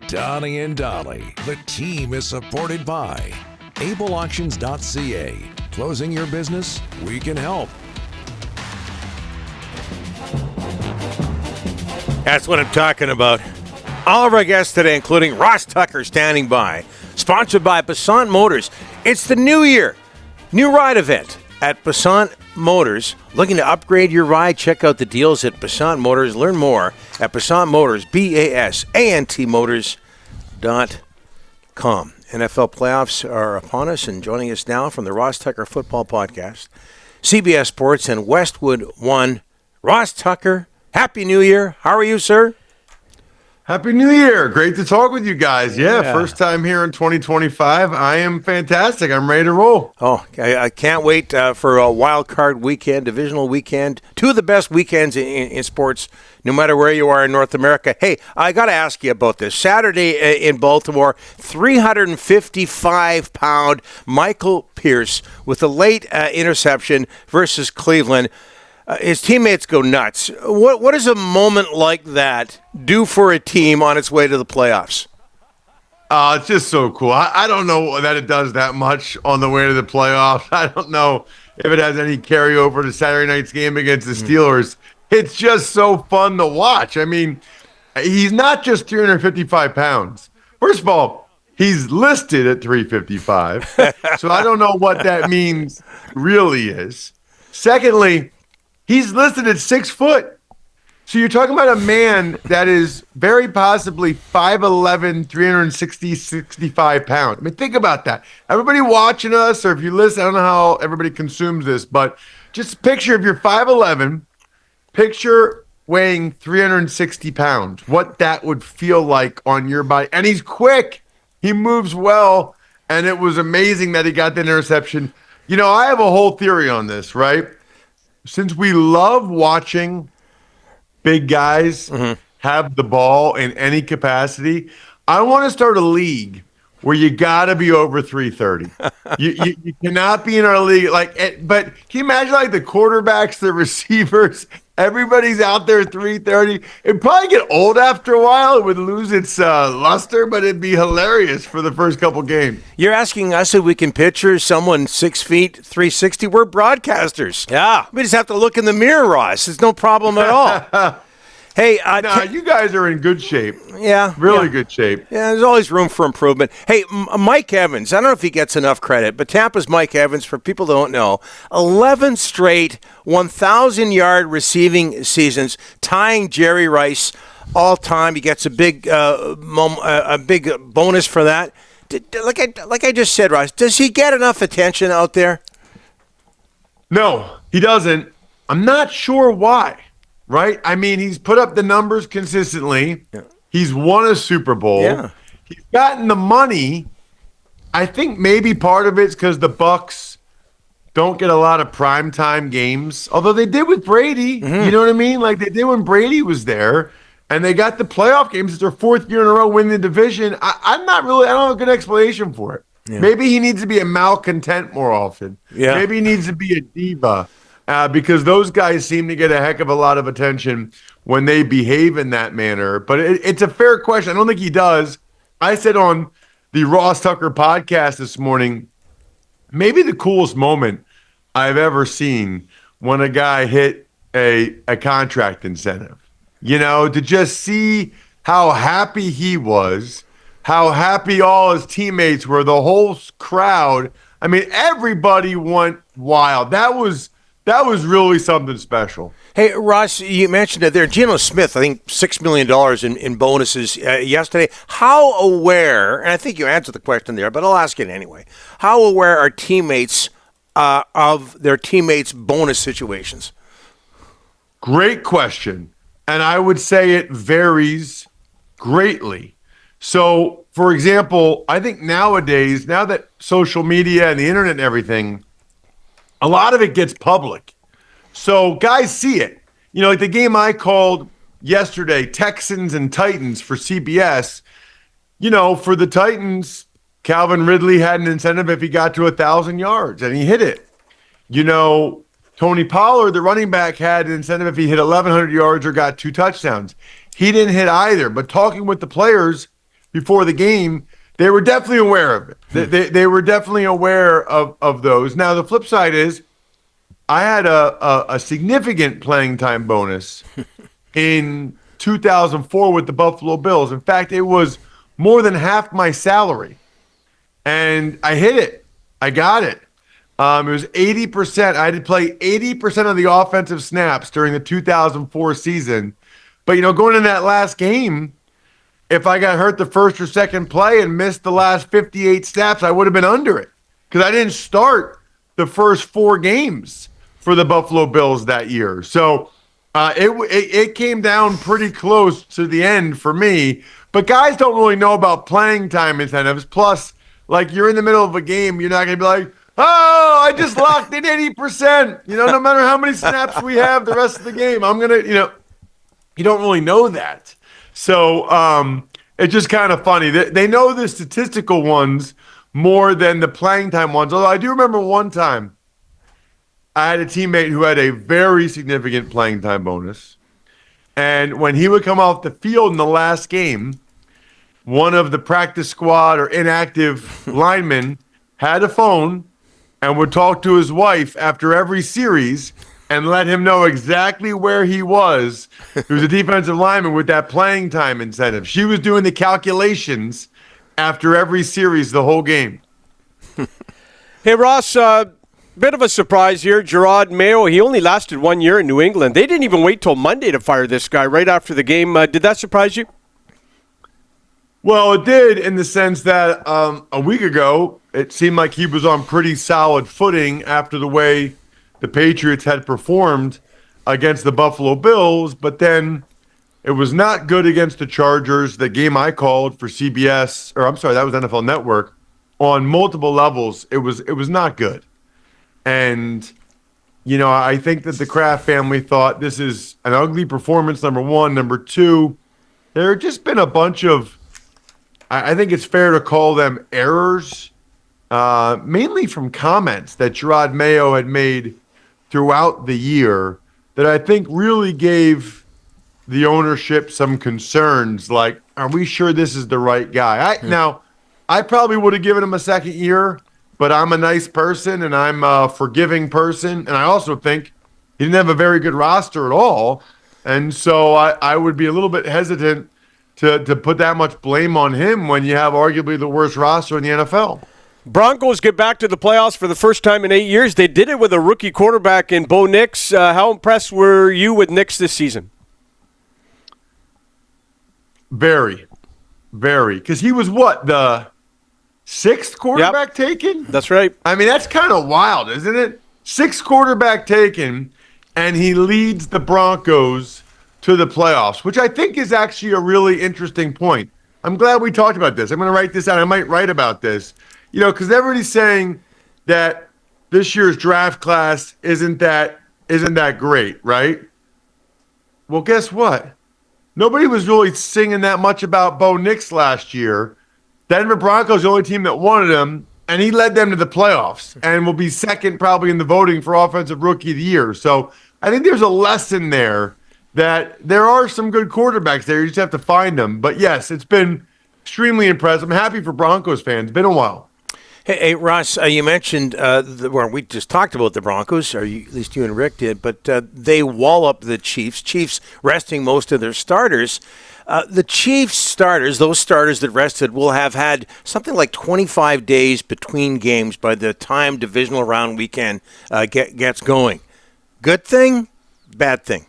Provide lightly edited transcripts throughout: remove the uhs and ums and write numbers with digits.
Donnie and Dolly. The team is supported by ableauctions.ca. Closing your business? We can help. That's what I'm talking about. All of our guests today, including Ross Tucker, standing by. Sponsored by Passant Motors. It's the new year. New ride event at Passant Motors. Looking to upgrade your ride? Check out the deals at Passant Motors. Learn more at Passant Motors, BASANT Motors.com. NFL playoffs are upon us, and joining us now from the Ross Tucker Football Podcast, CBS Sports and Westwood One, Ross Tucker. Happy New Year. How are you, sir? Happy New Year. Great to talk with you guys. Yeah, first time here in 2025. I am fantastic. I'm ready to roll. Oh, I can't wait for a wild card weekend, divisional weekend. Two of the best weekends in sports, no matter where you are in North America. Hey, I got to ask you about this. Saturday in Baltimore, 355-pound Michael Pierce with a late interception versus Cleveland. His teammates go nuts. What does a moment like that do for a team on its way to the playoffs? It's just so cool. I don't know that it does that much on the way to the playoffs. I don't know if it has any carryover to Saturday night's game against the Steelers. It's just so fun to watch. I mean, he's not just 355 pounds. First of all, he's listed at 355. So I don't know what that means really is. Secondly, he's listed at 6 foot. So you're talking about a man that is very possibly 5'11", 65 pounds. I mean, think about that. Everybody watching us, or if you listen, I don't know how everybody consumes this, but just picture if you're 5'11", picture weighing 360 pounds, what that would feel like on your body. And he's quick. He moves well. And it was amazing that he got the interception. You know, I have a whole theory on this, right? Since we love watching big guys have the ball in any capacity, I want to start a league where you got to be over 330. you cannot be in our league. But can you imagine like the quarterbacks, the receivers, everybody's out there 330. It'd probably get old after a while. It would lose its luster, but it'd be hilarious for the first couple games. You're asking us if we can picture someone 6 feet, 360. We're broadcasters. Yeah. We just have to look in the mirror, Ross. It's no problem at all. Hey, you guys are in good shape. Yeah. Really good shape. Yeah, there's always room for improvement. Hey, Mike Evans, I don't know if he gets enough credit, but Tampa's Mike Evans, for people who don't know, 11 straight 1,000-yard receiving seasons, tying Jerry Rice all time. He gets a big bonus for that. Like I just said, Ross, does he get enough attention out there? No, he doesn't. I'm not sure why. Right? I mean, he's put up the numbers consistently. Yeah. He's won a Super Bowl. Yeah. He's gotten the money. I think maybe part of it's because the Bucs don't get a lot of primetime games, although they did with Brady. Mm-hmm. You know what I mean? Like they did when Brady was there, and they got the playoff games. It's their fourth year in a row winning the division. I don't have a good explanation for it. Yeah. Maybe he needs to be a malcontent more often. Yeah. Maybe he needs to be a diva. Because those guys seem to get a heck of a lot of attention when they behave in that manner. But it's a fair question. I don't think he does. I said on the Ross Tucker podcast this morning, maybe the coolest moment I've ever seen when a guy hit a contract incentive. You know, to just see how happy he was, how happy all his teammates were, the whole crowd. I mean, everybody went wild. That was really something special. Hey, Ross, you mentioned it there. Geno Smith, I think $6 million in bonuses yesterday. How aware, and I think you answered the question there, but I'll ask it anyway. How aware are teammates of their teammates' bonus situations? Great question. And I would say it varies greatly. So, for example, I think nowadays, now that social media and the internet and everything, a lot of it gets public. So guys see it. You know, like the game I called yesterday, Texans and Titans for CBS. You know, for the Titans, Calvin Ridley had an incentive if he got to 1,000 yards, and he hit it. You know, Tony Pollard, the running back, had an incentive if he hit 1,100 yards or got 2 touchdowns. He didn't hit either. But talking with the players, before the game, they were definitely aware of it. They were definitely aware of those. Now, the flip side is I had a significant playing time bonus in 2004 with the Buffalo Bills. In fact, it was more than half my salary. And I hit it. I got it. It was 80%. I had to play 80% of the offensive snaps during the 2004 season. But, going in that last game, if I got hurt the first or second play and missed the last 58 snaps, I would have been under it because I didn't start the first 4 games for the Buffalo Bills that year. So it came down pretty close to the end for me. But guys don't really know about playing time incentives. Plus, like you're in the middle of a game, you're not going to be like, oh, I just locked in 80%. No matter how many snaps we have the rest of the game, I'm going to, you don't really know that. So it's just kind of funny. They know the statistical ones more than the playing time ones. Although I do remember one time I had a teammate who had a very significant playing time bonus. And when he would come off the field in the last game, one of the practice squad or inactive linemen had a phone and would talk to his wife after every series and let him know exactly where he was. He was a defensive lineman with that playing time incentive. She was doing the calculations after every series the whole game. Hey, Ross, bit of a surprise here. Gerard Mayo, he only lasted 1 year in New England. They didn't even wait till Monday to fire this guy right after the game. Did that surprise you? Well, it did in the sense that a week ago, it seemed like he was on pretty solid footing after the way the Patriots had performed against the Buffalo Bills, but then it was not good against the Chargers, the game I called for CBS, or I'm sorry, that was NFL Network. On multiple levels, it was not good. And, I think that the Kraft family thought this is an ugly performance, number one. Number two, there have just been a bunch of, I think it's fair to call them errors, mainly from comments that Gerard Mayo had made throughout the year that I think really gave the ownership some concerns. Like, are we sure this is the right guy? Now, I probably would have given him a second year, but I'm a nice person and I'm a forgiving person. And I also think he didn't have a very good roster at all. And so I would be a little bit hesitant to put that much blame on him when you have arguably the worst roster in the NFL. Broncos get back to the playoffs for the first time in 8 years. They did it with a rookie quarterback in Bo Nix. How impressed were you with Nix this season? Very. Because he was the 6th quarterback taken? That's right. I mean, that's kind of wild, isn't it? 6th quarterback taken, and he leads the Broncos to the playoffs, which I think is actually a really interesting point. I'm glad we talked about this. I'm going to write this out. I might write about this. Because everybody's saying that this year's draft class isn't that great, right? Well, guess what? Nobody was really singing that much about Bo Nix last year. Denver Broncos the only team that wanted him, and he led them to the playoffs and will be second probably in the voting for Offensive Rookie of the Year. So I think there's a lesson there that there are some good quarterbacks there. You just have to find them. But, yes, it's been extremely impressive. I'm happy for Broncos fans. It's been a while. Hey, Ross, you mentioned, we just talked about the Broncos, or at least you and Rick did, but they wall up the Chiefs. Chiefs resting most of their starters. The Chiefs starters, those starters that rested, will have had something like 25 days between games by the time divisional round weekend gets going. Good thing, bad thing?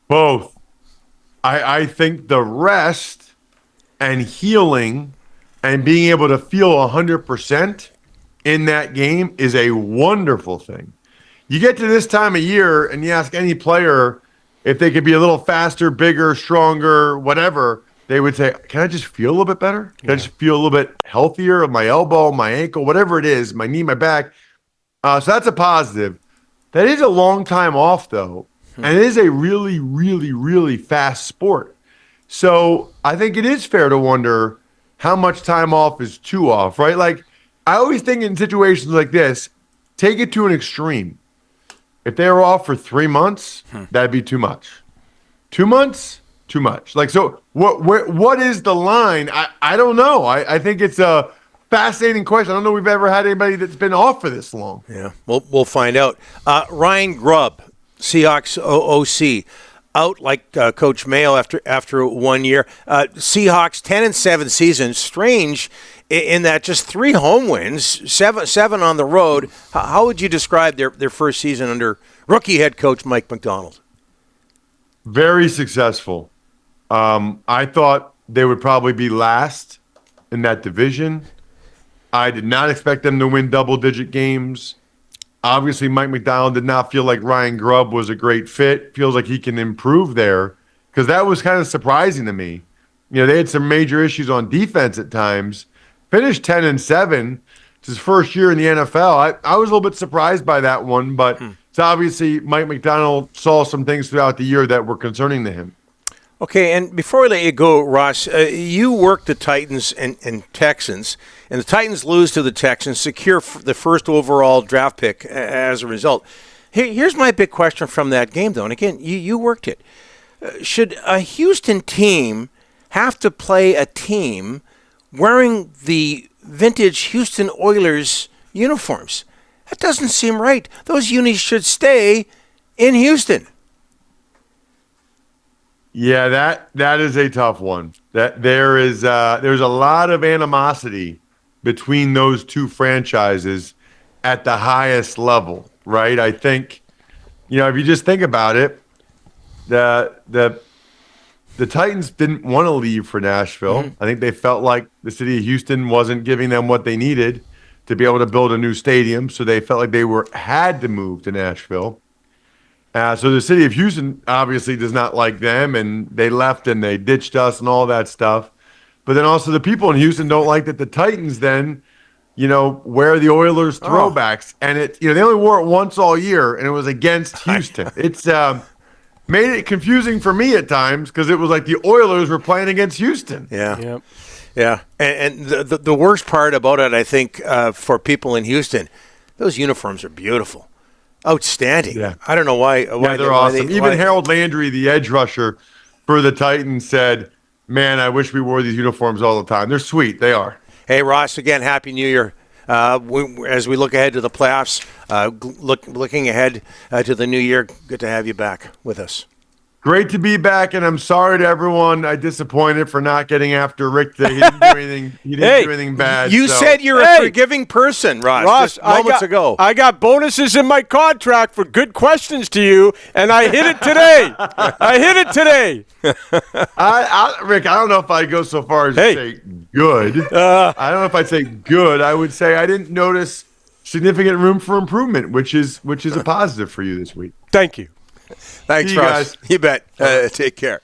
Both. I think the rest and healing and being able to feel 100% in that game is a wonderful thing. You get to this time of year and you ask any player if they could be a little faster, bigger, stronger, whatever, they would say, can I just feel a little bit better? Can I just feel a little bit healthier of my elbow, my ankle, whatever it is, my knee, my back? So that's a positive. That is a long time off, though, and it is a really, really, really fast sport. So I think it is fair to wonder how much time off is too off, right? Like, I always think in situations like this, take it to an extreme. If they were off for 3 months, that'd be too much. 2 months, too much. Like, so what is the line? I don't know. I think it's a fascinating question. I don't know we've ever had anybody that's been off for this long. Yeah, we'll find out. Ryan Grubb, Seahawks OC, out like Coach Mayo after 1 year. Seahawks 10-7 season. Strange in that just 3 home wins, seven on the road. How would you describe their first season under rookie head coach Mike Macdonald? Very successful. I thought they would probably be last in that division. I did not expect them to win double-digit games. Obviously, Mike Macdonald did not feel like Ryan Grubb was a great fit. Feels like he can improve there, because that was kind of surprising to me. You know, they had some major issues on defense at times. Finished 10-7. It's his first year in the NFL. I was a little bit surprised by that one, but it's obviously Mike Macdonald saw some things throughout the year that were concerning to him. Okay, and before we let you go, Ross, you worked the Titans and Texans, and the Titans lose to the Texans, secure the first overall draft pick as a result. Here's my big question from that game, though, and again, you worked it. Should a Houston team have to play a team wearing the vintage Houston Oilers uniforms? That doesn't seem right. Those unis should stay in Houston. Yeah, that is a tough one. That there's a lot of animosity between those two franchises at the highest level, right? I think, you know, if you just think about it, the Titans didn't want to leave for Nashville. Mm-hmm. I think they felt like the city of Houston wasn't giving them what they needed to be able to build a new stadium, so they felt like they had to move to Nashville. So the city of Houston obviously does not like them, and they left and they ditched us and all that stuff. But then also the people in Houston don't like that the Titans then, you know, wear the Oilers throwbacks. And it, you know, they only wore it once all year, and it was against Houston. It's made it confusing for me at times, because it was like the Oilers were playing against Houston. Yeah. Yep. Yeah. And the worst part about it, I think, for people in Houston, those uniforms are beautiful. Outstanding. Yeah. I don't know why. Yeah, they're awesome. Even Harold Landry, the edge rusher for the Titans, said, man, I wish we wore these uniforms all the time. They're sweet. They are. Hey, Ross, again, Happy New Year. As we look ahead to the playoffs, looking ahead to the new year, good to have you back with us. Great to be back, and I'm sorry to everyone I disappointed for not getting after Rick today. He didn't do anything. He didn't do anything bad. You said you're a forgiving person, Ross, just moments ago. I got bonuses in my contract for good questions to you, and I hit it today. Rick, I don't know if I'd go so far as to say good. I don't know if I'd say good. I would say I didn't notice significant room for improvement, which is a positive for you this week. Thanks, Ross. You bet. Take care.